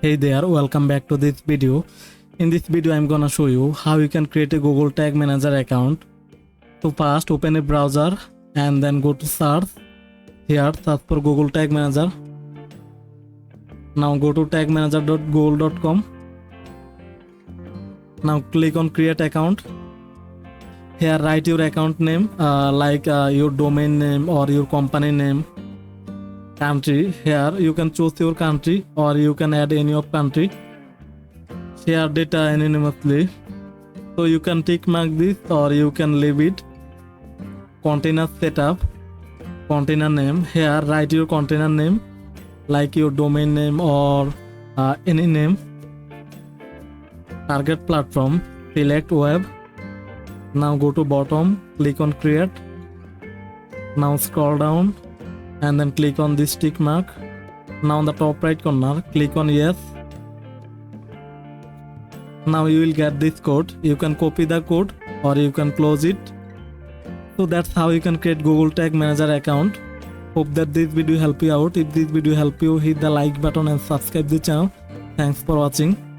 Hey there, welcome back to this video. In this video, I'm gonna show you how you can create a Google Tag Manager account. So first, open a browser and then go to search. Here, search for Google Tag Manager. Now go to tagmanager.google.com. Now click on create account. Here write your account name like your domain name or your company name. Country, here you can choose your country or you can add any of country. Share data anonymously, so you can tick mark this or you can leave it. Container setup, container name, here write your container name like your domain name or any name. Target platform, select web. Now go to bottom, click on create. Now scroll down and then click on this tick mark. Now on the top right corner, click on yes. Now you will get this code. You can copy the code or you can close it. So that's how you can create Google Tag Manager account. Hope that this video help you out. If this video help you, hit the like button and subscribe the channel. Thanks for watching.